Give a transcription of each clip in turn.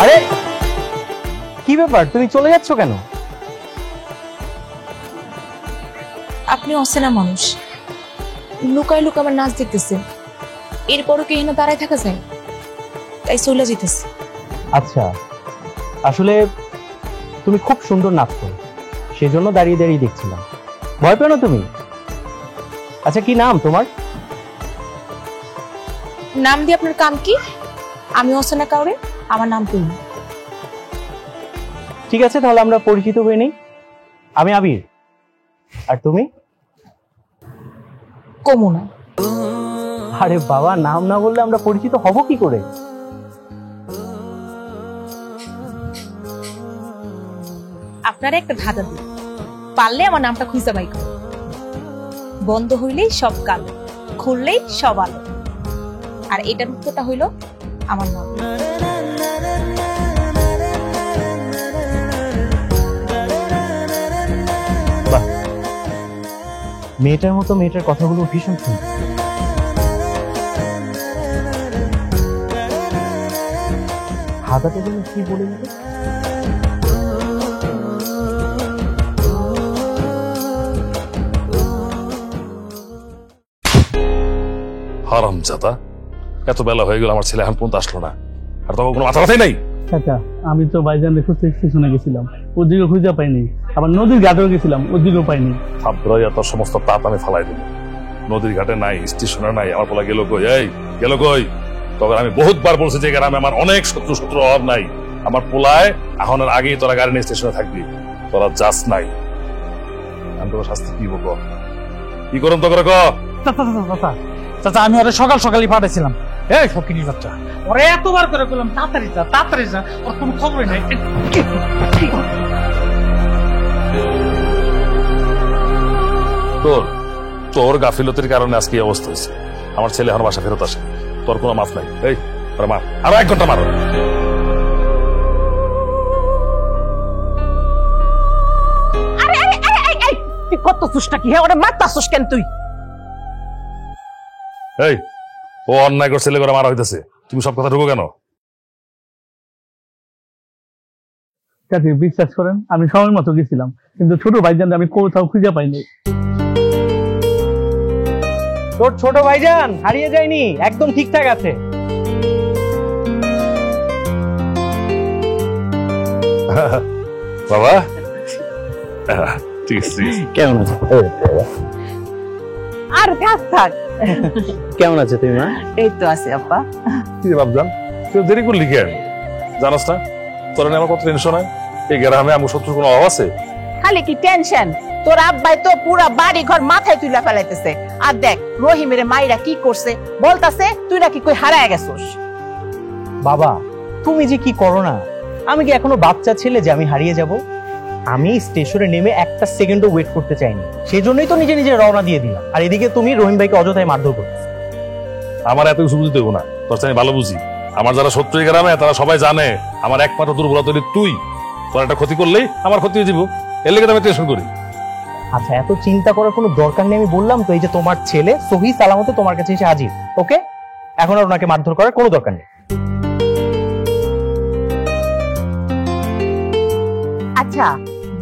আরে কি ব্যাপার, তুমি চলে যাচ্ছ কেন? আপনি অচেনা মানুষ, লুকায় লুকায় আমার নাচ দেখতেছেন, এরপরও কি এখানে দাঁড়ায় থাকা যায়? তাই চলে যেতেছে। আচ্ছা, আসলে তুমি খুব সুন্দর নাচ করো, সেজন্য দাঁড়িয়ে দাঁড়িয়ে দেখছিলাম। ভয় পেও না তুমি। আচ্ছা, কি নাম তোমার? নাম দিয়ে আপনার কাম কি? আমি অচেনা কাউরে আমার নাম তুই। ঠিক আছে, তাহলে আমরা পরিচিত হয়ে নেই। আমি আবির, আর তুমি? কমুনা। আরে বাবা, নাম না বললে আমরা পরিচিত হব কি করে? আপনারা একটা ধাঁধা দিন, পারলে আমার নামটা খুঁজে বাই করুন। বন্ধ হইলেই সব কালো, খুললেই সব আলো, আর এটার উত্তরটা হইল আমার নাম। মেয়েটার মতো মেয়েটার কথাগুলো ভীষণ সুন্দর। হাতাতে গেলে কি বলে দিল? হারামজাদা, এত বেলা হয়ে গেল, আমার ছেলে এখন পর্যন্ত আসলো না, আর তখন কোনো মাথা ব্যথাই নাই। চাচা, আমি তো ভাইজানের খুঁজতে স্টেশনে গেছিলাম, ওদিকে খুঁজে পাইনি। আবার নদীর ঘাটেও গেছিলাম, ওদিকেও পাইনি। থাপড়াইয়া তোর সমস্ত তাপ আমি ফালাই দিল। নদীর ঘাটে নাই, স্টেশনে নাই, আমার পোলা গেল কই? এই গেল কই? তবে আমি বহুতবার বলছি যে গ্রামে আমার অনেক শত্রু অভাব নাই, আমার পোলায় এখনের আগেই তোরা গাড়ি নিয়ে স্টেশনে থাকবি, তোরা যাস নাই। আমি তোর শাস্তি কি বলবো, কি করুন তো করে ক? চাচা, আমি ওরা সকাল সকালই পাঠাইছিলাম। এই ফকিনি বাচ্চা, ওরা এতবার করে বললাম তাড়াতাড়ি যা, তাড়াতাড়ি যা, ওর কোনো খবরই নাই। তোর গাফিলতির কারণে আজকে এই অবস্থা হয়েছে। আমার ছেলে এখন বাসা ফেরত আসে, তোর কোনো মাফ নাই। এই মার, আরো 1 ঘন্টা মারো। তুই কত সুষ্টা কি? হ্যাঁ, ওরা মারতাছস কেন তুই? এই, ও অন্যায় করে ছেলে করে মারা হইতেছে, তুমি সব কথা ঢুকো কেন? চাচি, বিশ্বাস করেন, আমি সময় মতো গেছিলাম, কিন্তু ছোট ভাইজান আমি কোথাও খুঁজে পাইনি। তোর ছোট ভাইজান হারিয়ে যায়নি, একদম ঠিকঠাক আছে। বাবা ঠিক আছে। কেমন আছে? আর থাক থাক। কেমন আছে তুমি মা? এই তো আছে আব্বা। কি বাবজান, তুই দেরি করলি কেন? জানাস না তোর নিয়ে আমার কত টেনশন হয়? এই গ্রামে আমার শত্রুর কোনো অভাব আছে? খালি কি টেনশন? তোর আব্বাই তো পুরা বাড়ি ঘর মাথায় তুইলা ফেলাইতেছে। আর দেখ রহিমের মাইরা কি করছে, বলতাছে তুই নাকি কই হারায় গেছস। বাবা, তুমি যে কি করো না, আমি কি এখনো বাচ্চা ছেলে যে আমি হারিয়ে যাব? আমি স্টেশনে নেমে একটা সেকেন্ডও ওয়েট করতে চাইনি, সেই জন্যই তো নিজে নিজে রওনা দিয়ে দিলাম। আর এদিকে তুমি রহিম ভাইকে অযথায় মারধর করছো। আমার এত কিছু বুঝতে দেবো না, তোর আমি ভালো বুঝি। আমার যারা শত্রু এই গ্রামে তারা সবাই জানে আমার একমাত্র দুর্বলতা তুই। তোর একটা ক্ষতি করলেই আমার ক্ষতি হয়ে যাবো, এর লেগে আমি টেনশন করি। আচ্ছা, এত চিন্তা করার কোনো দরকার নেই। আমি বললাম তো, এই যে তোমার ছেলে সহি সালামতে তোমার কাছে এসে হাজির। ওকে, এখন আর ওনাকে মারধর করার কোনো দরকার নেই। আচ্ছা,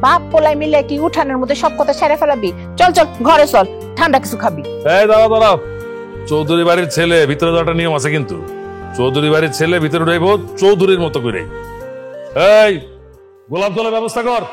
বাপ পোলাই মিলে কি উঠানের মধ্যে সব কথা সেরে ফেলাবি? চল চল ঘরে চল, ঠান্ডা কিছু খাবি। এই দাঁড়াও দাঁড়াও, চৌধুরী বাড়ির ছেলে ভিতরে যাওয়াটা নিয়ম আছে কিন্তু। চৌধুরী বাড়ির ছেলে ভিতরে উঠাইব চৌধুরীর মতো করে। এই গোলাপ জলের ব্যবস্থা কর।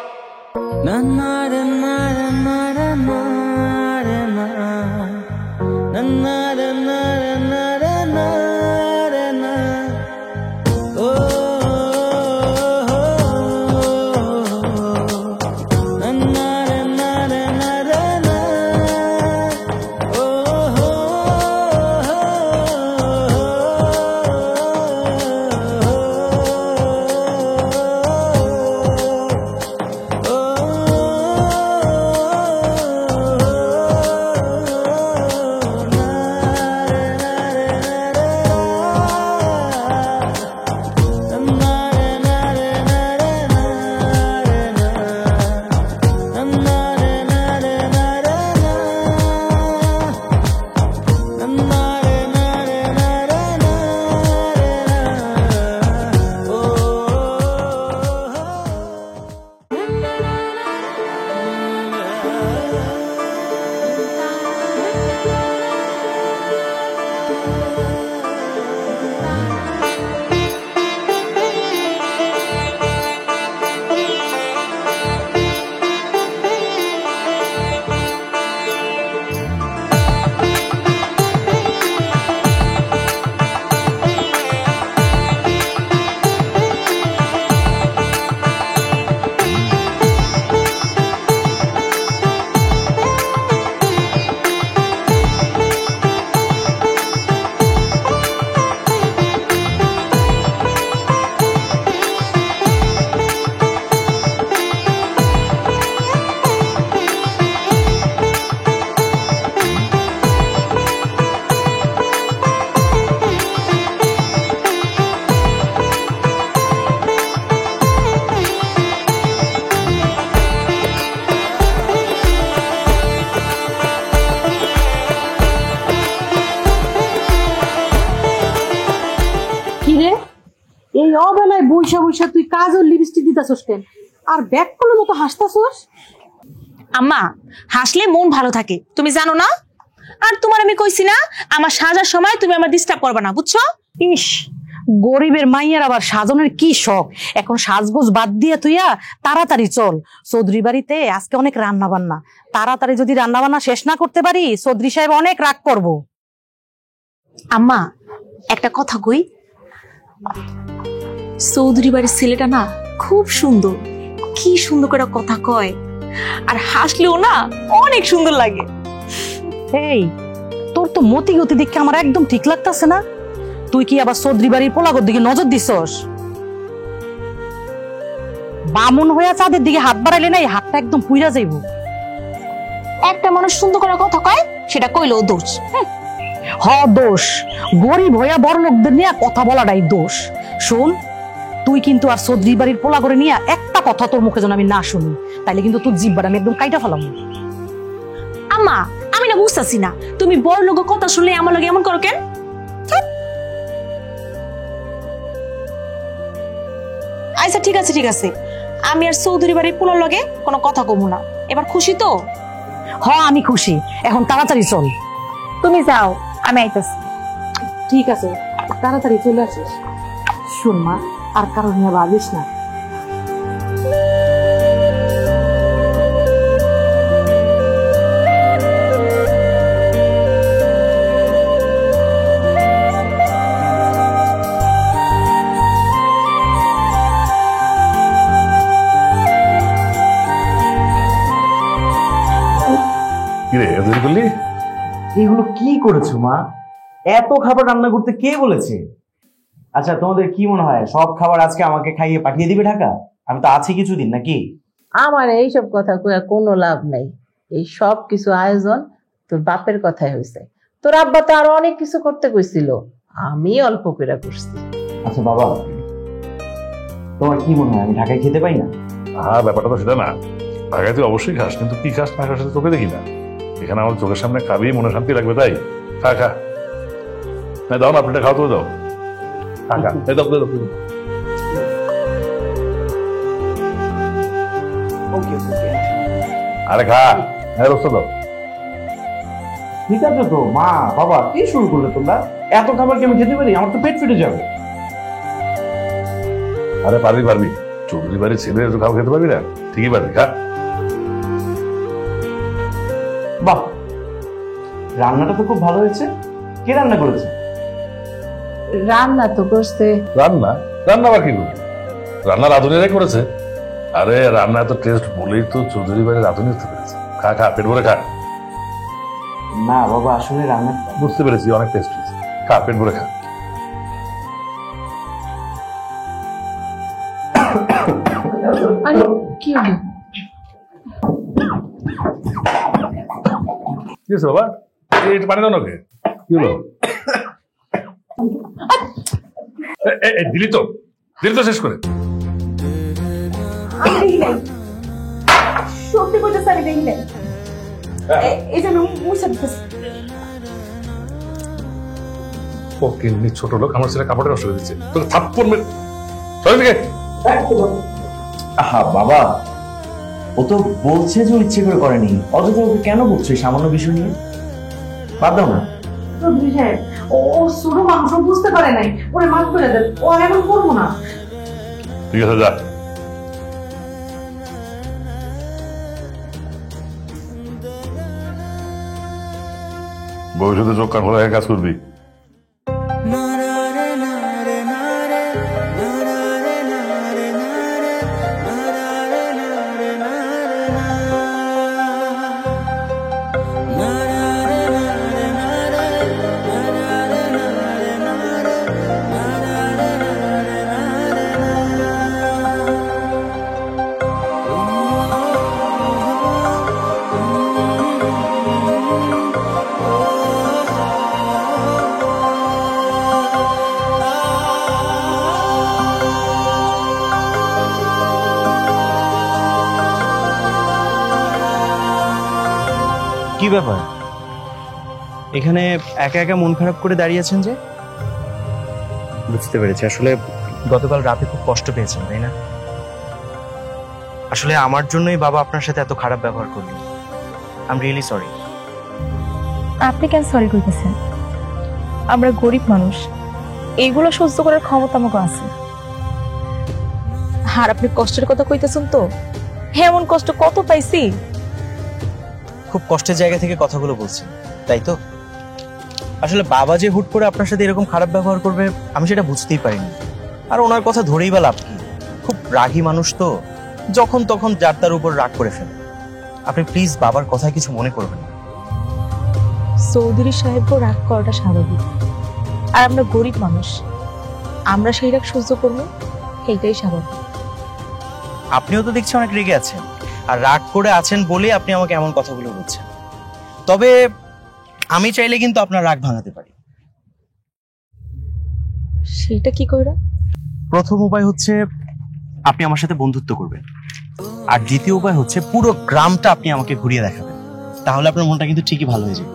এই অবেলায় বৈশা বৈশা তুই কাজল লিপস্টিক দিতাছস কেন? আর ব্যাক করলে মতো হাসতাছস। আম্মা, হাসলে মন ভালো থাকে, তুমি জানো না? আর তোমার আমি কইছি না আমার সাজার সময় তুমি আমার ডিস্টার্ব করবে না, বুঝছো? ইস, গরিবের মাইয়ার আবার সাজনের কি শখ। এখন সাজগোজ বাদ দিয়ে তুইয়া তাড়াতাড়ি চল চৌধুরী বাড়িতে, আজকে অনেক রান্না বান্না। তাড়াতাড়ি যদি রান্না বান্না শেষ না করতে পারি চৌধুরী সাহেব অনেক রাগ করব। আম্মা, একটা কথা কই, চৌধুরী বাড়ির ছেলেটা না খুব সুন্দর, কি সুন্দর করে কথা কয়, আর হাসলেও না অনেক সুন্দর লাগে। এই, তোর তো মতি গতি দেখে আমার একদম ঠিক লাগতেছে না। তুই কি আবার চৌধুরী বাড়ির পোলাগর দিকে নজর দিছস? বামুন হইয়া চাঁদের দিকে হাত বাড়াইলে না এই হাতটা একদম পুইরা যাইব। একটা মানুষ সুন্দর করে কথা কয় সেটা কইলেও দোষ। হ, দোষ। গরিব হইয়া বড় লোকদের নিয়ে কথা বলাটাই দোষ। শোন, তুই কিন্তু আর চৌধুরী বাড়ির পোলা করে নিয়ে একটা কথা তোর মুখে যেন আমি না শুনি, তাইলে কিন্তু তোর জিব্বাটা আমি একদম কাইটা ফেলাম। আম্মা, আমি না বুঝতেছি না তুমি বড় লোকের কথা শুনলে আমার লগে এমন করো কেন? আচ্ছা ঠিক আছে ঠিক আছে, আমি আর চৌধুরী বাড়ির পোলার লগে কোনো কথা কমু না। এবার খুশি তো? হ, আমি খুশি। এখন তাড়াতাড়ি চল। তুমি যাও, আমি আইতাছি। ঠিক আছে, তাড়াতাড়ি চলে আসিস। শোন মা, আর কারো নিয়ে ভাবিস না। কিরে এত করলি? এগুলো কি করেছো মা? এত খাবার রান্না করতে কে বলেছে? আচ্ছা, তোমাদের কি মনে হয় সব খাবার আজকে আমাকে খাইয়ে পাঠিয়ে দিবে ঢাকা? আমি তো আছি কিছুদিন, নাকি? আমার এইসব কথা কইয়া কোনো লাভ নাই। এই সব কিছু আয়োজন তোর বাপের কথাই হয়েছে। তোর আব্বা তো আরো অনেক কিছু করতে কইছিল, আমি অল্প করে করছি। আচ্ছা বাবা, তোমার কি মনে হয় আমি ঢাকায় খেতে পাই না? হ্যাঁ, ব্যাপারটা তো সেটা না। ঢাকায় তুই অবশ্যই খাস, কিন্তু কি খাস না খাস সেটা তোকে দেখি না। এখানে আমার চোখের সামনে খাবি, মনে শান্তি লাগবে, তাই খা খা। না দাও না, আপনি খাও তো, দাও খা খা। এই দাও, দাও, দাও। আরে খা, হ্যাঁ রোস্ত দাও। ঠিক আছে তো মা বাবা কি শুরু করলে তোমরা? এত খাবার কি আমি খেতে পারি? আমার তো পেট ফেটে যাবে। আরে পারবি পারবি, চৌধুরী বাড়ির ছেলে একটু খাওয়া খেতে পারবি না? ঠিকই পারবি, খা। বাহ, রান্নাটা তো খুব ভালো হয়েছে। কে রান্না করেছে? রান্না তো করছে। রান্না রান্না আবার কি করবি? রান্না রাঁধুনিরাই করেছে। আরে রান্না এত টেস্ট বলেই তো চৌধুরী বাড়ির রাঁধুনি হতে পেরেছে। খা খা, পেট ভরে খা। না বাবা, আসলে রান্না বুঝতে পেরেছি, অনেক টেস্ট হয়েছে। খা, পেট ভরে খা। আরে কি হলো? কি হয়েছে বাবা? এটা পানি দাও না ওকে। কি হলো? দিলি তো শেষ করে। সত্যি কইতেছ, আমি দেখি নাই। এই জন্য মুছে দিতেছি। ওকে ছোট লোক, আমার ছেলে কাপড়ে নষ্ট করে দিচ্ছে। তোকে থাপ্পড় মেরে চলে দিকে। আহা বাবা, ও তো বলছে যে ইচ্ছে করে করেনি, অথচ ওকে কেন বলছো এই সামান্য বিষয় নিয়ে? বাদ দাও না। ও ছোট মানুষ, বুঝতে পারে নাই, ওরে মাফ করে দেন, ও আর এমন করবো না। ঠিক আছে, যা। ভবিষ্যতে চোখ কান খোলা কাজ করবি। কি ব্যাপার, এখানে একা একা মন খারাপ করে দাঁড়িয়ে আছেন যে? বুঝতে পেরেছি, আসলে গতকাল রাতে খুব কষ্ট পেয়েছেন, তাই না? আসলে আমার জন্যই বাবা আপনার সাথে এত খারাপ ব্যবহার করলেন। I am really sorry. আপনি কেন সরি কইতেছেন? আমরা গরিব মানুষ, এইগুলো সহ্য করার ক্ষমতা আমাকে আছে। আর আপনি কষ্টের কথা কইতেছেন তো, এমন কষ্ট কত পাইছি। খুব কষ্টের জায়গা থেকে কথাগুলো বলছেন, তাই তো? আসলে বাবা যে হুট করে আপনার সাথে এরকম খারাপ ব্যবহার করবে আমি সেটা বুঝতেই পারিনি। আর ওনার কথা ধরেই বা লাভ কি? খুব রাগী মানুষ তো, যখন তখন যার তার উপর রাগ করে ফেলে। আপনি প্লিজ বাবার কথা কিছু মনে করবেন না। চৌধুরী সাহেবও রাগ করাটা স্বাভাবিক, আর আমরা গরিব মানুষ, আমরা সেই রাগ সহ্য করবো, সেইটাই স্বাভাবিক। আপনিও তো দেখছি অনেক রেগে আছেন, আর রাগ করে আছেন বলে আপনি আমাকে এমন কথাগুলো বলছেন। তবে আমি চাইলে কিন্তু আপনার রাগ ভাঙাতে পারি। সেইটা কি কইরা? প্রথম উপায় হচ্ছে আপনি আমার সাথে বন্ধুত্ব করবেন, আর দ্বিতীয় উপায় হচ্ছে পুরো গ্রামটা আপনি আমাকে ঘুরিয়ে দেখাবেন। তাহলে আপনার মনটা কিন্তু ঠিকই ভালো হয়ে যাবে।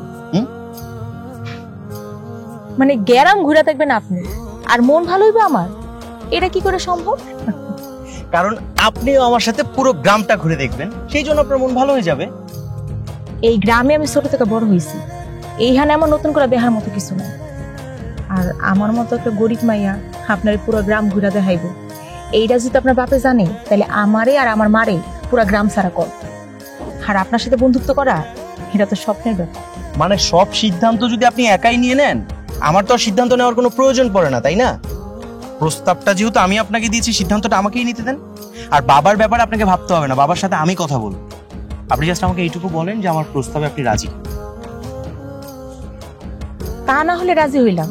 মানে গ্যারাম ঘুরে থাকবেন আপনি, আর মন ভালো হইবে আমার? এটা কি করে সম্ভব? কারণ আপনিও আমার সাথে পুরো গ্রামটা ঘুরে দেখবেন, সেই জন্য আপনার মন ভালো হয়ে যাবে। এই গ্রামে আমি ছোট থেকে বড় হয়েছি, এইখানে আমার নতুন করে দেখার মতো কিছু নাই। আর আমার মতো একটা গরিব মাইয়া আপনার পুরো গ্রাম ঘুরে দেখাইব, এইটা যদি আপনার বাপে জানে, তাহলে আমারে আর আমার মারে পুরো গ্রাম সারা কর। আর আপনার সাথে বন্ধুত্ব করা, এটা তো স্বপ্নের ব্যাপার। মানে সব সিদ্ধান্ত যদি আপনি একাই নিয়ে নেন, আমার তো আর সিদ্ধান্ত নেওয়ার কোনো প্রয়োজন পড়ে না, তাই না? প্রস্তাবটা যেহেতু আমি আপনাকে দিয়েছি, সিদ্ধান্তটা আমাকেই নিতে দেন। আর বাবার ব্যাপারে আপনাকে ভাবতে হবে না, বাবার সাথে আমি কথা বলবো। আপনি জাস্ট আমাকে এইটুকু বলেন যে আমার প্রস্তাবে আপনি রাজি। তা না হলে রাজি হইলাম,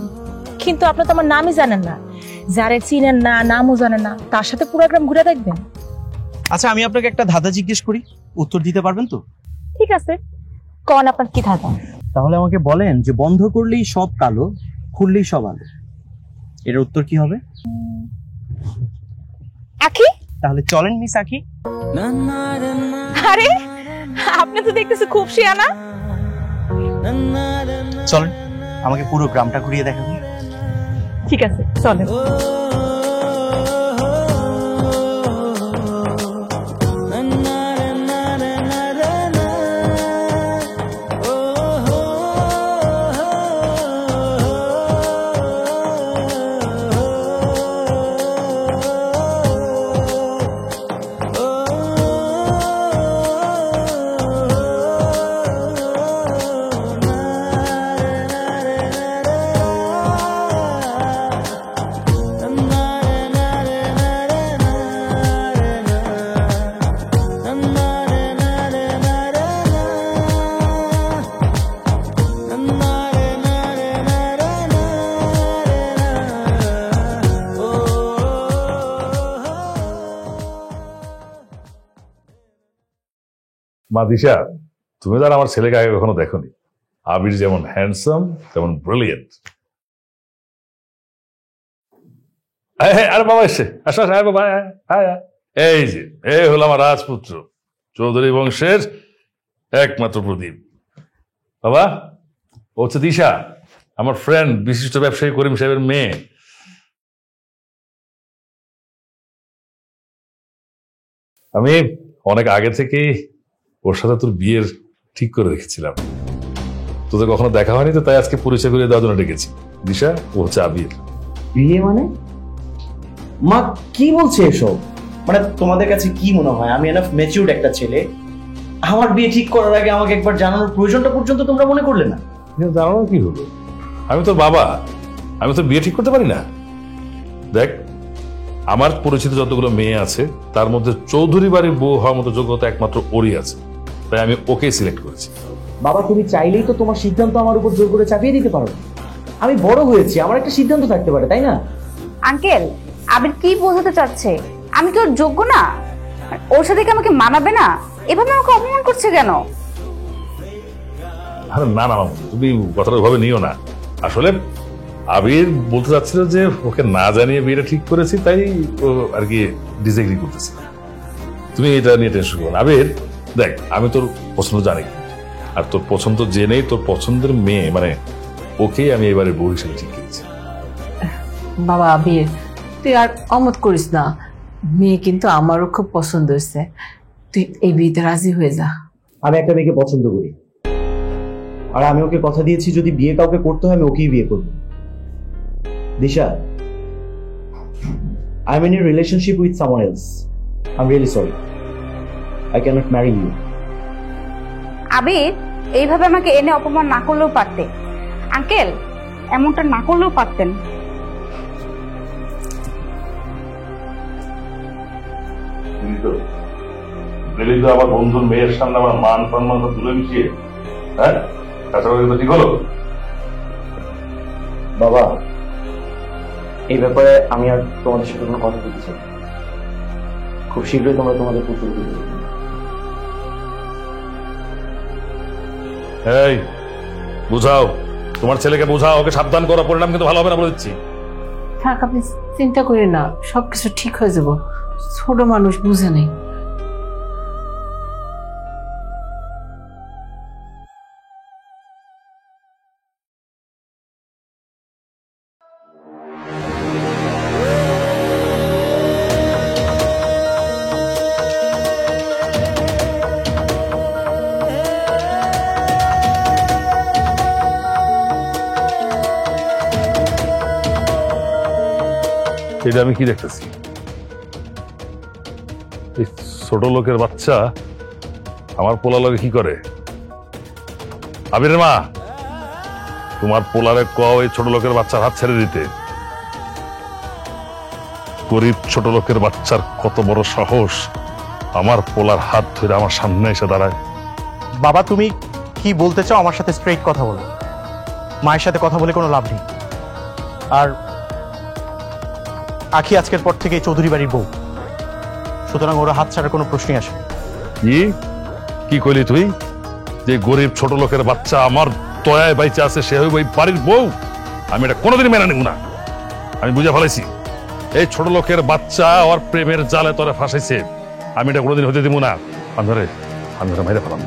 কিন্তু আপনি তো আমার নামই জানেন না, যারে চিনেন না, নামও জানেন না, তার সাথে পুরো গ্রাম ঘুরে দেখবেন। আচ্ছা, আমি আপনাকে একটা ধাঁধা জিজ্ঞেস করি, উত্তর দিতে পারবেন তো? ঠিক আছে, কোন আপনার কি ধাঁধা? তাহলে আমাকে বলেন যে বন্ধ করলেই সব কালো, খুললেই সব আলো, এর উত্তর কি হবে? আখি। তাহলে চলেন মিস আখি। আরে আপনি তো দেখতেছি খুব শিয়ানা। চলেন, আমাকে পুরো গ্রামটা ঘুরিয়ে দেখাবেন। ঠিক আছে, চলেন। মা দিশা, তুমি তো আর আমার ছেলেকে আগে কখনো দেখোনি। আবির যেমন হ্যান্ডসাম তেমন ব্রিলিয়েন্ট। আরে বাবা এসে আসো, আয় বাবা, এই যে এই হলো আমার রাজপুত্র, চৌধুরী বংশের একমাত্র প্রদীপ। বাবা, ও হচ্ছে দিশা, আমার ফ্রেন্ড, বিশিষ্ট ব্যবসায়ী করিম সাহেবের মেয়ে। আমি অনেক আগে থেকেই ওর সাথে তোর বিয়ের ঠিক করে রেখেছিলাম। তোদের কখনো দেখা হয়নি তো, তাই আজকে পরিচয় করে দেওয়ার জন্য ডেকেছি। দিশা, ও হচ্ছে আবির। বিয়ে মানে? মা কি বলছে এসব? মানে তোমাদের কাছে কি মনে হয় আমি এনাফ ম্যাচিউরড একটা ছেলে? আমার বিয়ে ঠিক করার আগে আমাকে একবার জানানোর প্রয়োজনটা পর্যন্ত তোমরা মনে করলে না? জানানো কি হলো? আমি তোর বাবা, আমি তো বিয়ে ঠিক করতে পারি না? দেখ, আমার পরিচিত যতগুলো মেয়ে আছে তার মধ্যে চৌধুরী বাড়ির বউ হওয়ার মতো যোগ্যতা একমাত্র ওরই আছে, তাই আমি ওকেই সিলেক্ট করেছি। বাবা, তুমি চাইলেই তো তোমার সিদ্ধান্ত আমার উপর জোর করে চাপিয়ে দিতে পারো। আমি বড় হয়েছি, আমার একটা সিদ্ধান্ত থাকতে পারে, তাই না? আঙ্কেল, আবির কি বোঝাতে চাচ্ছে? আমি কি ওর যোগ্য না? ওর সাথে কি আমাকে মানাবে না? এভাবে আমাকে অপমান করছে কেন? আরে না না মামু, তুমি কথাটা ওইভাবে নিও না। আসলে আবির বলতে চাচ্ছিল যে ওকে না জানিয়ে বিয়েটা ঠিক করেছি, তাই ও আর কি ডিসএগ্রি করতেছে। তুমি এটা নিয়ে টেনশন করো না। আবির দেখ, আমি তোর পছন্দ জানি, আর তোর পছন্দ জেনেই তোর পছন্দের মেয়ে মানে ওকেই আমি এবারে বউ হিসেবে ঠিক করেছি। বাবা আবির, তুই আর অমত করিস না, মেয়ে কিন্তু আমারও খুব পছন্দ হয়েছে। তুই এই বিয়েতে রাজি হয়ে যা। আমি একটা মেয়েকে পছন্দ করি, আর আমি ওকে কথা দিয়েছি যদি বিয়ে কাউকে করতে হয় আমি ওকেই বিয়ে করবো। দিশা, I'm in a relationship with someone else. I'm really sorry. I cannot marry you. আবির এইভাবে আমাকে এনে অপমান না করলেও পারতে। আঙ্কেল, এমনটা না করলেও পারতেন। আমার বন্ধুর মেয়ের সামনে আমার মান সম্মান তুলে মিশিয়ে, হ্যাঁ, তাছাড়া কিন্তু ঠিক হলো। বাবা, এই ব্যাপারে আমি আর তোমাদের সাথে কোনো কথা বলতে চাই না। খুব শীঘ্রই তোমরা তোমাদের পুত্র দিবে। এই বুঝাও, তোমার ছেলেকে বুঝাও, ওকে সাবধান করো, পরিণাম কিন্তু ভালো হবে না বলে দিচ্ছি। থাক, আপনি চিন্তা করেন না, সবকিছু ঠিক হয়ে যাব। ছোট মানুষ বুঝে নেই। এটা আমি কি দেখতেছি? এই ছোট লোকের বাচ্চা আমার পোলা লগে কি করে? আবিরের মা, তোমার পোলারে কও এই ছোট লোকের বাচ্চার হাত ছেড়ে দিতে। গরিব ছোট লোকের বাচ্চার কত বড় সাহস আমার পোলার হাত ধরে আমার সামনে এসে দাঁড়ায়। বাবা, তুমি কি বলতে চাও? আমার সাথে স্ট্রেইট কথা বলো। মায়ের সাথে কথা বলে কোনো লাভ নেই। আর আখি আজকের পর থেকে চৌধুরী বাড়ির বউ, সুতরাং ওরা হাত ছাড়ার কোনো প্রশ্নই আসে না। কি কইলি তুই? যে গরিব ছোট লোকের বাচ্চা আমার দয়ায় বাইচে আছে সে হইব এই বাড়ির বউ? আমি এটা কোনোদিন মেনে নিব না। আমি বুঝে ফেলাইছি, এই ছোট লোকের বাচ্চা ওর প্রেমের জালে তোরে ফাঁসাইছে, আমি এটা কোনোদিন হতে দিব না। আমি মেরে ফেলাম,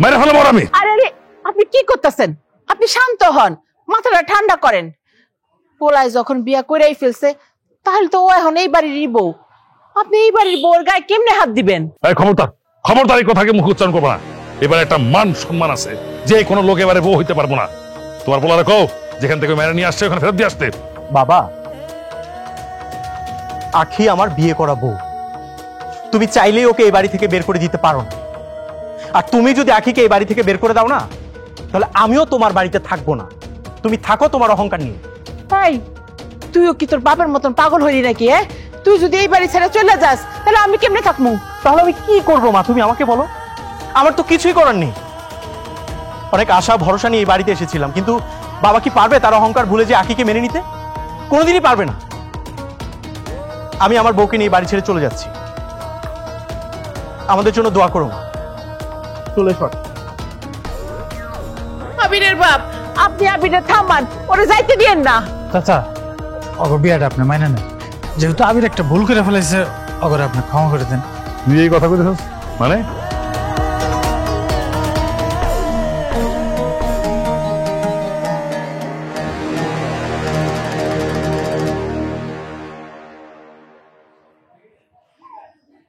মেরে ফেলাম ওর আমি। আরে আরে, আপনি কি করতেছেন? আপনি শান্ত হন, মাথাটা ঠান্ডা করেন। পোলায় যখন বিয়া করেই ফেলছে, তাহলে তো ও এখন এই বাড়িরই বউ। আপনি এই বাড়ির বউর গায়ে কেমনে হাত দিবেন? খবরদার এই কথাকে মুখ উচ্চারণ করবো না। এবার একটা মান সম্মান আছে যে কোনো লোক এবারে বউ হইতে পারবো না। তোমার পোলারে কও যেখান থেকে মেরে নিয়ে আসছে ওখানে ফেরত দিয়ে আসতে। বাবা, আখি আমার বিয়ে করা বউ, তুমি চাইলেই ওকে এই বাড়ি থেকে বের করে দিতে পারো না। আর তুমি যদি আখিকে এই বাড়ি থেকে বের করে দাও না, তাহলে আমিও তোমার বাড়িতে থাকবো না। তুমি থাকো তোমার অহংকার নিয়ে। তাই তুইও কি তোর বাবার মতন পাগল হইলি নাকি? তুই যদি এই বাড়ি ছেড়ে চলে যাস, তাহলে আমি কেমনে থাকবো? তাহলে আমি কি করবো মা, তুমি আমাকে বলো। আমার তো কিছুই করার নেই। অনেক আশা ভরসা নিয়ে এই বাড়িতে এসেছিলাম, কিন্তু বাবা কি পারবে তার অহংকার ভুলে যে আখিকে মেনে নিতে? কোনোদিনই পারবে না। আমি আমার বউকে নিয়ে বাড়ি ছেড়ে চলে যাচ্ছি। আমাদের জন্য দোয়া করো। চলে শট। আবিরের বাপ, আপনি আবিরের থামান, ওরে যাইতে দিয়েন না। চাচা অগর বিয়াটা আপনি মাইনে নেন, যেহেতু আবির একটা ভুল করে ফেলেছে অগরে আপনি ক্ষমা করে দেন। তুই এই কথা বলছিস মানে?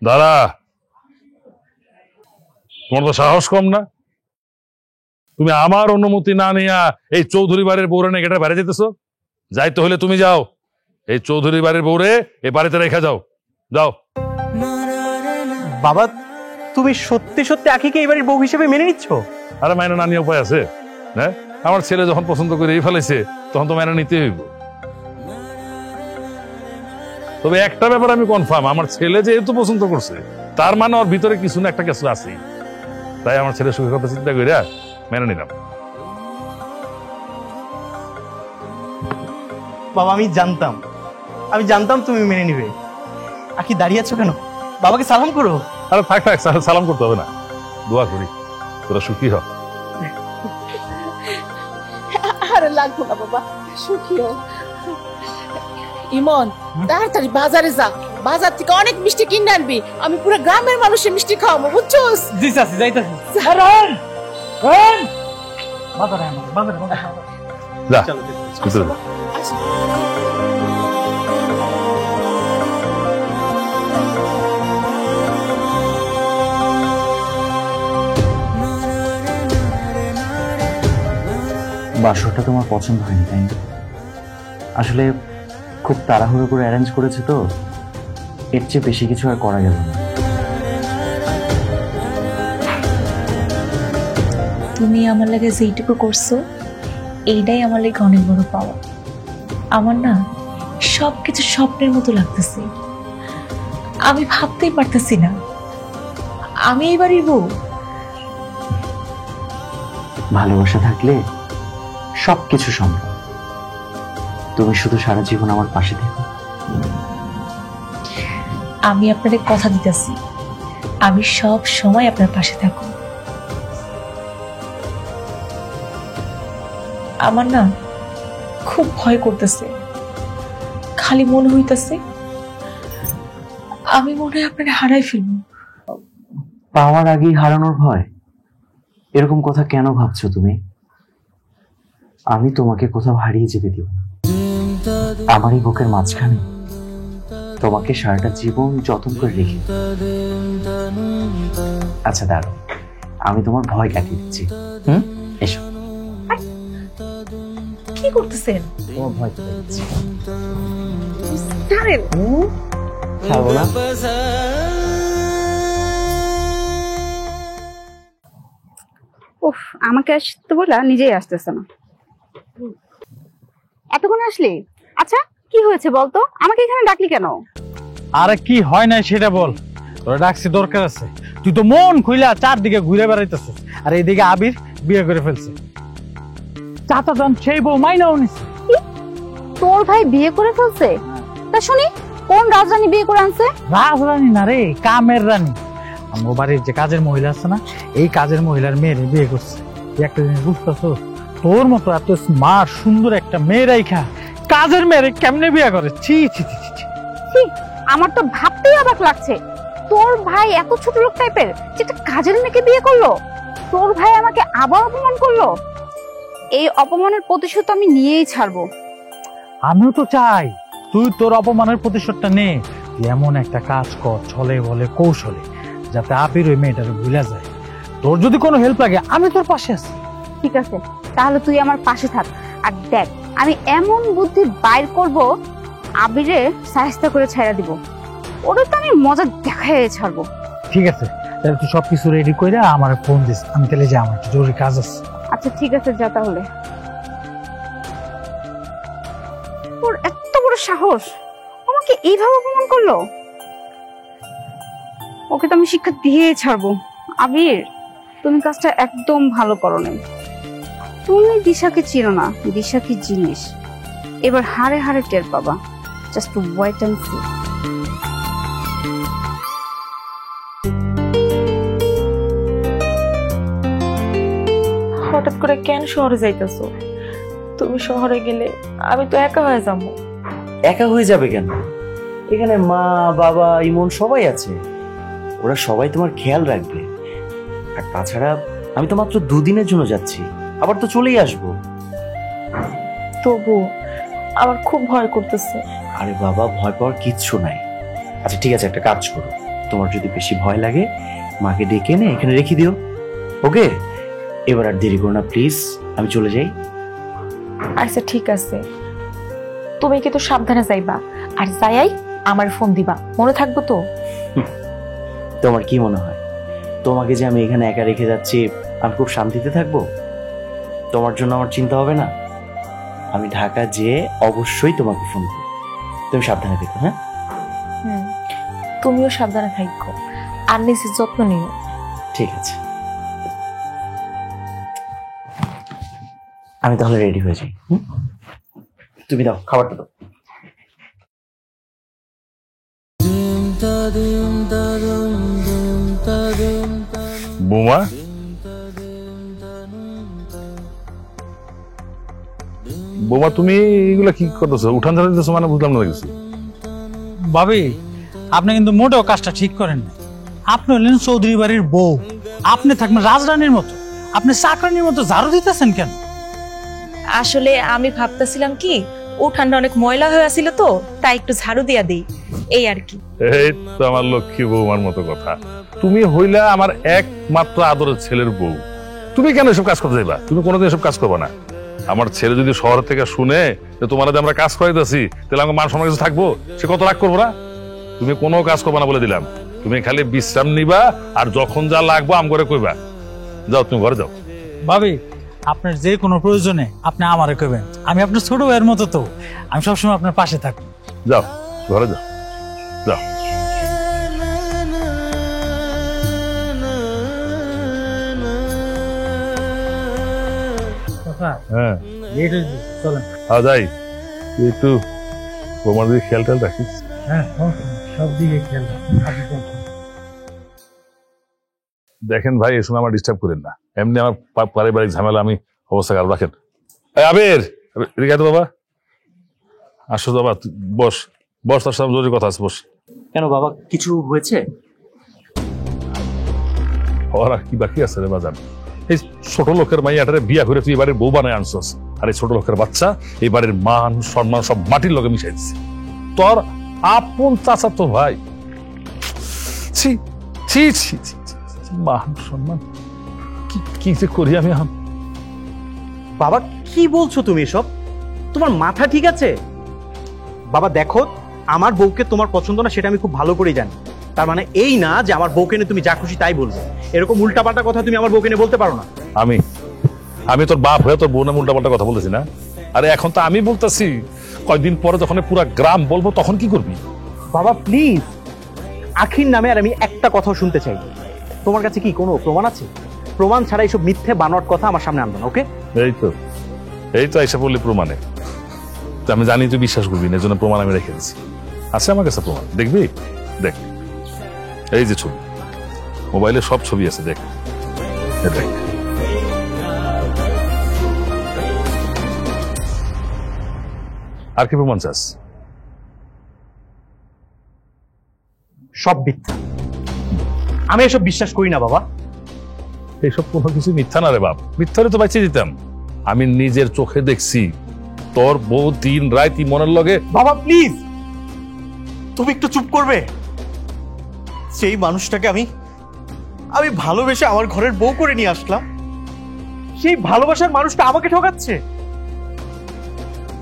দাঁড়া, তোমার তো সাহস কম না? তুমি আমার অনুমতি না নিয়া এই চৌধুরী বাড়ির বউরে নিয়ে গেটে বাইরে যেতেছো? যাইতে হলে তুমি যাও, এই চৌধুরী বাড়ির বউরে এই বাড়িতে রেখে যাও, যাও। বাবা, তুমি সত্যি সত্যি আখিকে এই বাড়ির বউ হিসেবে মেনে নিচ্ছ? আরে মাইনে না নিয়ে উপায় আছে? হ্যাঁ, আমার ছেলে যখন পছন্দ করে এই ফেলেছে তখন তো মাইনে নিতে হইব। তবে একটা ব্যাপার আমি কনফার্ম, আমার ছেলে যেহেতু পছন্দ করছে তার মানে ওর ভিতরে কিছু না একটা কিছু আছে, তাই আমার ছেলে সুখের কথা চিন্তা করে মেনে নিলাম। বাবা, আমি জানতাম তুমি মেনে নিবে। আখি দাঁড়িয়ে আছো কেন? বাবাকে সালাম করো। আরে থাক থাক, সালাম করতে হবে না, দোয়া করি তোরা সুখী হ। আরে লাগবো না বাবা, সুখী হও। ইমন, তাড়াতাড়ি বাজারে যা, বাজার থেকে অনেক মিষ্টি কিনে আনবি, আমি পুরো গ্রামের মানুষের মিষ্টি খাওয়াবো, বুঝছোস? জি চাচি, যাইতাছি। বাজারে যা চলো, ভিতরে যা। আচ্ছা। বাসরটা তোমার পছন্দ হয়নি তাই না? আসলে খুব তাড়াহুড়ো করে অ্যারেঞ্জ করেছে তো, এর চেয়ে বেশি কিছু আর করা গেল না। তুমি আমার লাগে যেইটুকু করছো এইটাই আমার লাগে অনেক বড় পাওয়া। আমার না সবকিছু স্বপ্নের মতো লাগতেছে, আমি ভাবতেই পারতেছি না আমি এই বাড়ির বউ। ভালোবাসা থাকলে সবকিছু সম্ভব। তুমি শুধু সারা জীবন আমার পাশে থেকো। আমি আপনাদের কথা দিতেছি, আমি সব সময় আপনার পাশে থাকব। আমার না খুব ভয় করতেছে, খালি মনে হইতেছে আমি মনে হয় আপনার হারাই ফেলবো। পাওয়ার আগেই হারানোর ভয়? এরকম কথা কেন ভাবছো তুমি? আমি তোমাকে কোথাও হারিয়ে যেতে দিব না। আমারই বুকের মাঝখানে তোমাকে সারাটা জীবন যত্ন করে রেখে। আচ্ছা দাঁড়াও, আমি তোমার ভয় কাটিয়ে দিচ্ছি। এসো। কি করতেছেন? তোমার ভয় কাটিয়ে দিচ্ছি। ছাড়েন। ছাড়বো না। উফ, আমাকে আসতে বলা নিজেই আসতেছে না। এতক্ষণ আসলি? আচ্ছা কি হয়েছে বলতো, আমাকে এখানে ডাকলি কেন? আরে কি হয় না সেটা বল, তোরা ডাকছি দরকার আছে। তুই তো মন খুইলা চারদিকে ঘুরে বেড়াইতেছিস, আর এইদিকে আবির বিয়ে করে ফেলছে। চাচা যান সেই বউ মাইনাও নিছে। তোর ভাই বিয়ে করে ফেলছে? তা শুনি, কোন রাজরানী বিয়ে করে আনছে? রাজরানী না রে, কামের রানী। আমার বাড়ির যে কাজের মহিলা আছে না, এই কাজের মহিলার মেয়ের বিয়ে করছে। তুই একটা জিনিস বুঝতেছো, তোর মতো এত স্মার্ট সুন্দর একটা মেয়ে রাইখা কাজের মেয়েরে কেমনে বিয়ে করে? ছি ছি ছি ছি। আমার তো ভাবতেই অবাক লাগছে, তোর ভাই এত ছোট লোক টাইপের যেটা কাজের মেয়েকে বিয়ে করলো। তোর ভাই আমাকে আবার অপমান করলো। এই অপমানের প্রতিশোধ আমি নিয়েই ছাড়বো। আমিও তো চাই তুই তোর অপমানের প্রতিশোধটা নে। তুই এমন একটা কাজ কর, ছলে বলে কৌশলে, যাতে আবির ওই মেয়েটারে ভুলে যায়। তোর যদি কোনো হেল্প লাগে আমি তোর পাশে আছি। ঠিক আছে, তাহলে তুই আমার পাশে থাক। আর দেখ, আমি এমন বুদ্ধি বাইর করব, আবিরে সাহায্য করে ছেড়ে দিব। ওটা তো আমি মজা দেখাই ছাড়বো। ঠিক আছে, তাহলে তুই সবকিছু রেডি করে আমার ফোন দিস, আমি তাহলে যাই, আমার একটু জরুরি কাজ আছে। আচ্ছা ঠিক আছে, যা তাহলে। ওর এত বড় সাহস, আমাকে এইভাবে অপমান করলো। ওকে তো আমি শিক্ষা দিয়ে ছাড়বো। আবির, তুমি কাজটা একদম ভালো করো নাই। তুমি দিশাকে চিনো না, দিশা কি জিনিস এবার হারে হারে টের পাবা। Just wait and see. হঠাৎ করে কেন শহরে যাইতেছো? তুমি শহরে গেলে আমি তো একা হয়ে যাবো। একা হয়ে যাবে কেন? এখানে মা বাবা ইমন সবাই আছে, ওরা সবাই তোমার খেয়াল রাখবে। আর তাছাড়া আমি তো মাত্র 2 দিনের জন্য যাচ্ছি, আবার তো চলেই আসবো। তবু আমার খুব ভয় করতেছে। আরে বাবা, ভয় পাওয়ার কিচ্ছু নাই। আচ্ছা ঠিক আছে, একটা কাজ করো, তোমার যদি বেশি ভয় লাগে মাকে ডেকে এনে এখানে রেখে দিও। ওকে, এবার আর দেরি করো না প্লিজ, আমি চলে যাই। আচ্ছা ঠিক আছে, তুমি কিন্তু সাবধানে যাইবা, আর যাই আমার ফোন দিবা, মনে থাকবো তো? তোমার কি মনে হয় তোমাকে যে আমি এখানে একা রেখে যাচ্ছি আমি খুব শান্তিতে থাকবো? তোমার জন্য আমার চিন্তা হবে না? আমি ঢাকা যেয়ে অবশ্যই তোমাকে ফোন করব। তুমি সাবধানে থেকো। হ্যাঁ, তুমিও সাবধানে থাকো, আর নিজের যত্ন নিও। ঠিক আছে, আমি তাহলে রেডি হয়ে যাই। তুমি দাও, খাবারটা দাও। বৌমা, বৌমা তুমি এগুলা কি করতেছো? উঠান ঝাড়া দিতেছো মানে বুঝলাম না কিছু। ভাবি, আপনি কিন্তু মোটেও কাজটা ঠিক করেন না। আপনি হলেন চৌধুরী বাড়ির বউ, আপনি থাকবেন রাজরানীর মতো, আপনি চাকরানির মতো ঝাড়ু দিতেছেন কেন? আসলে আমি ভাবতেছিলাম কি উঠানটা অনেক ময়লা হয়ে আছিল তো, তাই একটু ঝাড়ু দিয়া দিই, এই আর কি। এই তো আমার লক্ষ্মী বৌমার মতো কথা। তুমি হইলা আমার একমাত্র আদরের ছেলের বউ, তুমি কেন এসব কাজ করতে যাইবা? তুমি কোনোদিন এসব কাজ করবে না। আমার ছেলে যদি শহর থেকে শুনে যে তোমার আমরা কাজ করাইতেছি, তাহলে আমার মান সম্মান কিছু থাকবো? সে কত রাগ করবো না? তুমি কোনো কাজ করবে না বলে দিলাম। তুমি খালি বিশ্রাম নিবা, আর যখন যা লাগবো আম করে কইবা। যাও, তুমি ঘরে যাও। ভাবি, আপনার যে কোনো প্রয়োজনে আপনি আমারে কইবেন, আমি আপনার ছোট ভাইয়ের মতো, তো আমি সবসময় আপনার পাশে থাকবো। যাও, ঘরে যাও, যাও। হ্যাঁ, চলেন। যাই। তুই একটু বৌমার দিকে খেয়াল টেয়াল রাখিস। হ্যাঁ, সব দিকে খেয়াল। দেখেন ভাই, এই সময় আমার ডিস্টার্ব করেন না। এমনি আমার পারিবারিক ঝামেলা, আমি অবস্থা খারাপ রাখেন। আবির, এদিকে তো বাবা, আসো বাবা, বস বস, তার সাথে জরুরি কথা আছে, বস। কেন বাবা, কিছু হয়েছে? ওরা কি বাকি আছে রে বাজান? এই ছোট লোকের মাইয়াটারে বিয়া করে তুই এবারে বউ বানায় আনছস, আর এই ছোট লোকের বাচ্চা এই বাড়ির মান সম্মান সব মাটির লগে মিশাই দিচ্ছে। তোর আপন চাচা তো ভাই, ছি ছি ছি ছি, মান সম্মান কি যে করি আমি এখন। বাবা কি বলছো তুমি এসব? তোমার মাথা ঠিক আছে? বাবা দেখো, আমার বউকে তোমার পছন্দ না সেটা আমি খুব ভালো করেই জানি। তার মানে এই না যে আমার বউকে নিয়ে তুমি যা খুশি তাই বলবে। এরকম উল্টাপাল্টা কথা তুমি আমার বউকে নিয়ে বলতে পারো না। আমি তোর বাপ হয়ে তোর বউ নামে উল্টাপাল্টা কথা বলতেছি না। আরে এখন তো আমি বলতেছি, কয়েকদিন পরে যখন পুরা গ্রাম বলবো তখন কি করবি? বাবা প্লিজ, আখির নামে আর আমি একটা কথাও শুনতে চাই। তোমার কাছে কি কোনো প্রমাণ আছে? প্রমাণ ছাড়া এইসব মিথ্যে বানোয়াট কথা আমার সামনে আনবে না, ওকে? এই তো এসে বললি প্রমাণে। তো আমি জানি তুই বিশ্বাস করবি না, এই জন্য প্রমাণ আমি রেখে দিচ্ছি। আছে আমার কাছে প্রমাণ, দেখবি? দেখ, এই যে ছবি, মোবাইলে সব ছবি আছে, দেখ। দেখ, আর কি প্রমাণ চাস? সব মিথ্যা, আমি এসব বিশ্বাস করি না বাবা। এইসব কোনো কিছু মিথ্যা না রে বাপ, মিথ্যারে তো বাঁচিয়ে দিতাম। আমি নিজের চোখে দেখছি তোর বউ দিন রাত মনের লগে। বাবা প্লিজ, তুমি একটু চুপ করবে? সেই মানুষটাকে আমি ভালোবেসে আমার ঘরের বউ করে নিয়ে আসলাম, সেই ভালোবাসার মানুষটা আমাকে ঠকাচ্ছে।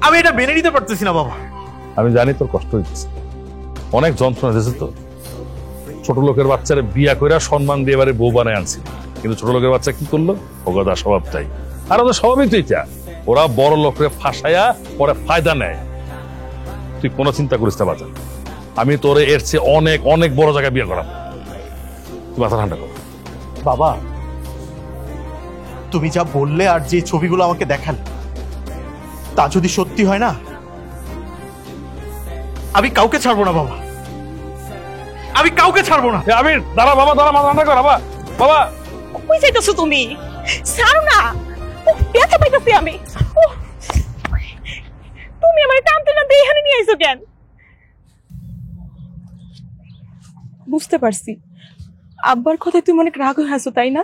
আমি এটা মেনে নিতে পারতেছি না বাবা। আমি জানি তোর কষ্ট হচ্ছে, অনেক যন্ত্রণা দিয়েছে তো। ছোট লোকের বাচ্চারা বিয়া করে সম্মান দিয়ে এবারে বউ বানায় আনছি, কিন্তু ছোট লোকের বাচ্চা কি করলো? ওগদা স্বভাবটাই। আর ওদের স্বভাবই তো এটা, ওরা বড় লোকের ফাঁসায়া পরে ফায়দা নেয়। তুই কোনো চিন্তা করিস না বাচ্চা, আমি তোরে এর চেয়ে অনেক অনেক বড় জায়গায় বিয়ে করাবো। তুই মাথা ঠান্ডা কর। বাবা তুমি যা বললে আর যে ছবিগুলো আমাকে দেখালে, তা যদি সত্যি হয় না, আমি কাউকে ছাড়বো না বাবা, আমি কাউকে ছাড়বো না। আবির দাঁড়া বাবা, দাঁড়া, মাথা ঠান্ডা কর বাবা। বাবা কই যাইতেছো তুমি? ছাড়ো না, ব্যথা পাইতেছি আমি। উহ, তুমি আমার টানতে টানতে এখানে নিয়ে আইছো কেন? বুঝতে পারছি আব্বার কথায় তুমি অনেক রাগ হয়ে আছো, তাই না?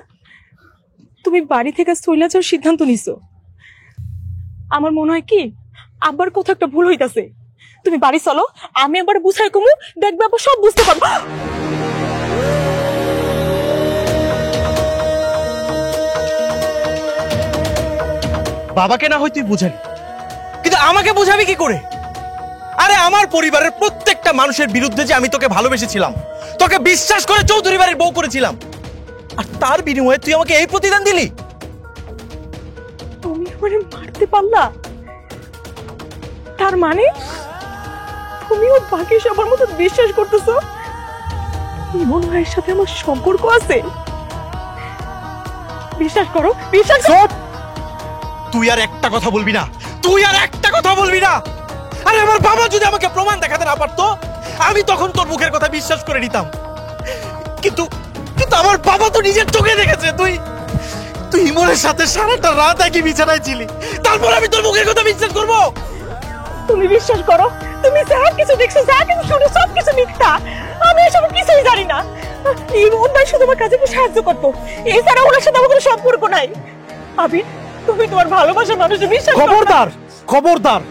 তুমি বাড়ি থেকে চলে যাওয়ার সিদ্ধান্ত নিছো। আমার মনে হয় কি আব্বার কোথাও একটা ভুল হইতাছে। তুমি বাড়ি চলো, আমি একবার বুঝাই কমু, দেখবে আব্বা সব বুঝতে পারবো। বাবাকে না হয় তুই বুঝালি, কিন্তু আমাকে বুঝাবি কি করে? আরে আমার পরিবারের প্রত্যেকটা মানুষের বিরুদ্ধে যে আমি তোকে ভালোবেসেছিলাম, তোকে বিশ্বাস করে চৌধুরী বাড়ির বউ করেছিলাম, আর তার বিনিময়ে তুই আমাকে এই প্রতিদান দিলি। তুমি আমারে মারতে পারলা, তার মানে তুমিও বাকি সবার মতো বিশ্বাস করতেছো ইমন ভাইয়ের সাথে আমার সম্পর্ক আছে? বিশ্বাস করো, বিশ্বাস করো। তুই আর একটা কথা বলবি না, তুই আর একটা কথা বলবি না। আরে আমার বাবা যদি আমাকে প্রমাণ দেখাতে না পারতো, আমি তখন তোর মুখের কথা বিশ্বাস করে নিতাম। কিন্তু কিন্তু আমার বাবা তো নিজের চোখে দেখেছে তুই তুই ইমনের সাথে সারাটা রাত একই বিছানায় ছিলি, তারপর আমি তোর মুখের কথা বিশ্বাস করব? তুমি বিশ্বাস করো, তুমি যা কিছু দেখছো, যা কিছু শুনো, সব কিছু মিথ্যা। আমি এসব কিছুই জানি না। ইমন ভাই শুধু আমার কাজে সাহায্য করতো, এছাড়া ওনার সাথে আমার কোনো সম্পর্ক নাই। আবির, তুমি তোমার ভালোবাসার মানুষের বিশ্বাস করো না। খবরদার, খবরদার,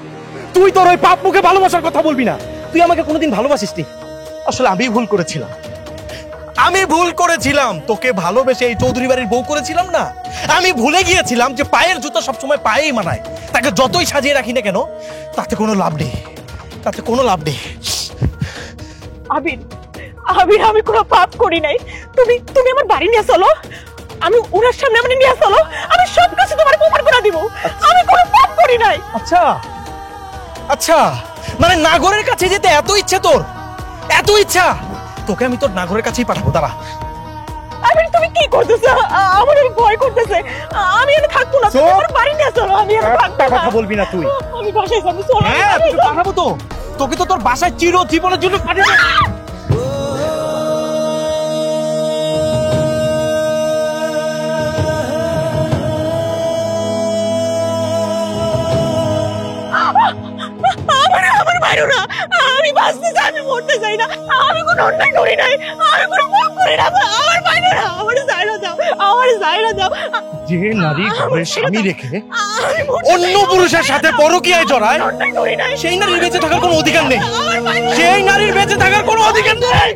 তুই তোর ওই পাপ মুখে ভালোবাসার কথা বলবি না। তুই আমাকে কোনোদিন ভালোবাসিসনি। আসলে আমি ভুল করেছিলাম, আমি ভুল করেছিলাম। তোকে ভালোবেসে এই চৌধুরী বাড়ির বউ করেছিলাম না। আমি ভুলে গিয়েছিলাম যে পায়ের জুতো সবসময় পায়েই মানায়। তাকে যতই সাজিয়ে রাখি না কেন, তাতে কোনো লাভ নেই, তাতে কোনো লাভ নেই। আবির, আবির, আমি কোনো পাপ করি নাই। তুমি তুমি আমার বাড়ি নিয়ে চলো, আমি ওনার সামনে আমাকে নিয়ে চলো, আমি সব কিছু তোমার প্রমাণ করে দিব। আমি কোনো পাপ করি নাই। আচ্ছা আচ্ছা, মানে নাগরের কাছে যেতে এত ইচ্ছে তোর, এত ইচ্ছা? তোকে আমি তোর নাগরের কাছেই পাঠাবো, দাঁড়া। আবির, তুমি কি করতেছো? আমার ভয় করতেছে, আমি এখানে থাকবো না। তুমি আমার বাড়ি নিয়ে চলো, আমি এখানে থাকবো না। কথা বলবি না তুই। আমি বাসায় যাবো, চলো। হ্যাঁ, তোকে পাঠাবো তো, তোকে তো তোর বাসায় চিরজীবনের জন্য পাঠিয়ে দেব। আমার বাইরে না, আমি বাঁচতে চাই, আমি মরতে চাই না। আমি কোনো অন্যায় করি নাই, আমি কোনো পাপ করি না। আমার বাইরে না, আমার জায়গা দাও, আমার জায়গা দাও। যে নারী ঘরের স্বামী রেখে অন্য পুরুষের সাথে পরকীয়ায় জড়ায়, সেই নারীর বেঁচে থাকার কোনো অধিকার নেই। সেই নারীর বেঁচে থাকার কোনো অধিকার নেই।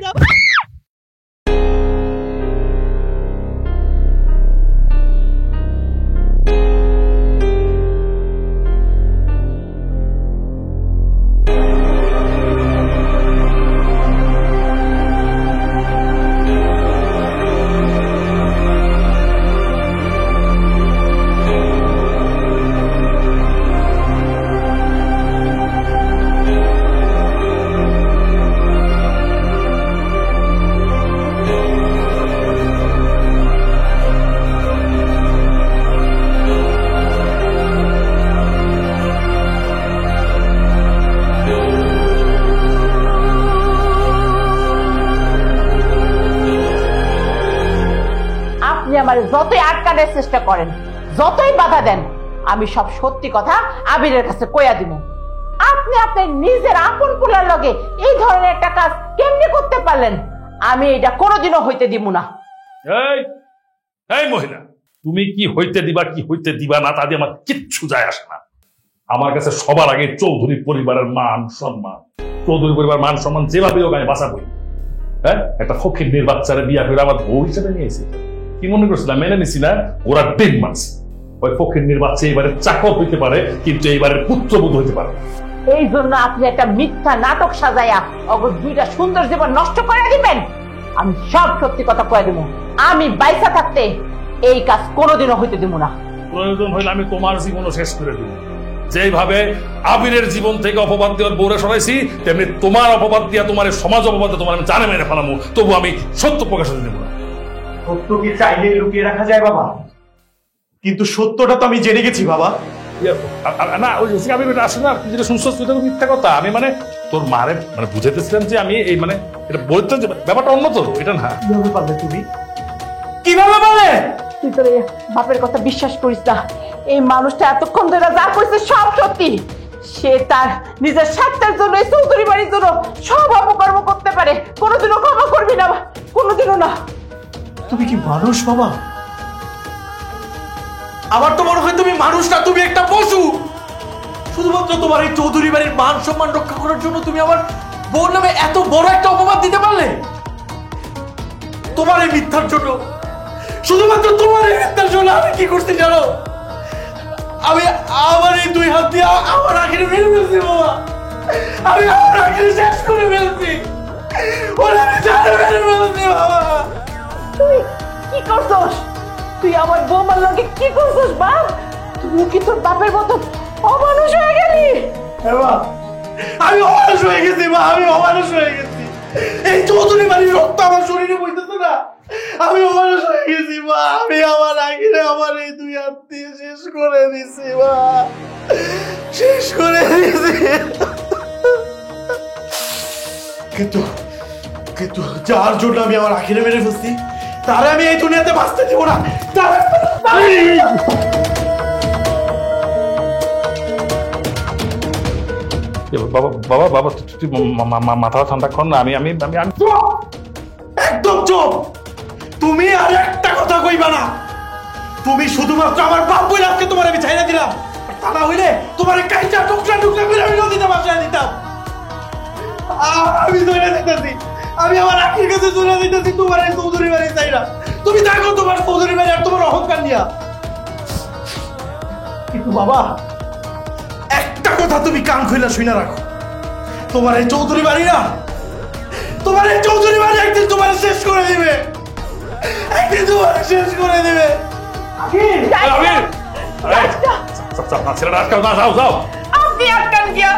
আমার যতই আটকানোর চেষ্টা করেন, যতই বাধা দেন, আমি সব সত্যি কথা আবিরের কাছে কইয়া দিব। আপনি আপনার নিজের আপন পোলার লগে এই ধরনের একটা কাজ কেমনে করতে পারলেন? আমি এটা কোনোদিনও হইতে দিব না। এই এই মহিলা, তুমি কি হইতে দিবা কি হইতে দিবা না তা দিয়ে আমার কিচ্ছু যায় আসে না। আমার কাছে সবার আগে চৌধুরী পরিবারের মান সম্মান, চৌধুরী পরিবার মান সম্মান যেভাবে হোক আমি বাঁচাবই। হ্যাঁ, একটা ফকির বাচ্চারা বিয়া করে আমার বউ হিসেবে নিয়েছে, কি মনে করছিলাম? মেনে নিছি না? ওরা ডিম মানছে। ওই ফকির বাচ্চা এবারে চাকর হইতে পারে, কিন্তু এইবারের পুত্রবধূ হইতে পারে। এই জন্য আপনি একটা মিথ্যা নাটক সাজাইয়া অগর দুইটা সুন্দর জীবন নষ্ট করে দিবেন। আমি সব সত্যি কথা কয়ে দেব, আমি বাইসা থাকতে এই কাজ কোনোদিনও হইতে দিব না। প্রয়োজন হইলে আমি তোমার জীবনও শেষ করে দিব। যেভাবে আবিরের জীবন থেকে অপবাদ দেওয়ার বউরে সরাইছি, তেমনি তোমার অপবাদ দিয়া, তোমার সমাজ অপবাদ তোমার আমি জানে মেরে ফেলামো, তবু আমি সত্য প্রকাশ দেব না। সত্য কি চাইলে লুকিয়ে রাখা যায় বাবা? কিন্তু সত্যটা তো আমি জেনে গেছি বাবা। না, ওই আমি আসলে না, যেটা শুনছো সেটা তো মিথ্যা কথা। আমি মানে তোর মারে মানে বুঝাইতেছিলাম যে আমি এই মানে এটা বলতে যে ব্যাপারটা অন্য তো, এটা না। কিভাবে পারলে তুমি? কিভাবে পারলে? তুই তোর বাপের কথা বিশ্বাস করিস না। এই মানুষটা এতক্ষণ ধরে যা করছে সব সত্যি। সে তার নিজের স্বার্থের জন্য এই চৌধুরী বাড়ির জন্য সব অপকর্ম করতে পারে, কোনোদিনও ক্ষমা করবি না, কোনোদিনও না। তুমি কি মানুষ বাবা? আমার তো মনে হয় তুমি মানুষ না, তুমি একটা পশু। শুধুমাত্র তোমার এই চৌধুরী বাড়ির মান সম্মান রক্ষা করার জন্য তুমি আমার বোন নামে এত বড় একটা অপবাদ দিতে পারলে? তোমার এই মিথ্যার জন্য, শুধুমাত্র তোমার এই মিথ্যার জন্য আমি কি করতে জানো? আমি আমার এই দুই হাত দিয়ে আমার আখেরে মেরে ফেলছি বাবা। আমি আমার আখেরে শেষ করে ফেলছি, ওরা আমি জানে মেরে ফেলছি বাবা। তুই কি করছস? তুই আমার বৌমার লগে কি করছস বাপ? তুই কি তোর বাপের মতো অমানুষ হয়ে গেলি? আমি অমানুষ হয়ে গেছি মা, আমি অমানুষ হয়ে গেছি। এই চৌধুরী বাড়ির রক্ত আমার শরীরে বইতেছে না, আমি অমানুষ হয়ে গেছি মা। আমি আমার আগে আমার এই দুই হাত দিয়ে শেষ করে দিছি মা, শেষ করে দিছি। কিন্তু কিন্তু যার জন্য আমি আমার আখিরে মেরে ফেলছি, তারে আমি এই দুনিয়াতে বাঁচতে দিব না। বাবা বাবা বাবা তুই মাথা ঠান্ডা কর না। আমি আমি আমি আমি একদম চুপ! তুমি আর একটা কথা কইবা না। তুমি শুধুমাত্র আমার বাপ বলে আজকে তোমার আমি ছাইড়া দিলাম, তা না হইলে তোমার কাইটা টুকরা টুকরা করে আমি নদীতে ভাসায় দিতাম। আমি ধরে দিতেছি, আমি আমার আখির কাছে ধরে দিতেছি তোমার এই চৌধুরী বাড়ি চাইরা। তুমি দেখো তোমার চৌধুরী বাড়ি আর তোমার অহংকার নিয়া। কিন্তু বাবা, একটা কথা তুমি কান খুইলা শুনে রাখো, তোমার এই চৌধুরী বাড়ি না, তোমার এই চৌধুরী বাড়ি একদিন তোমার শেষ করে দিবে, একদিন তোমার শেষ করে দিবে। ছেলেটা আজকাল না, যাও যাও। আপনি আটকান গিয়া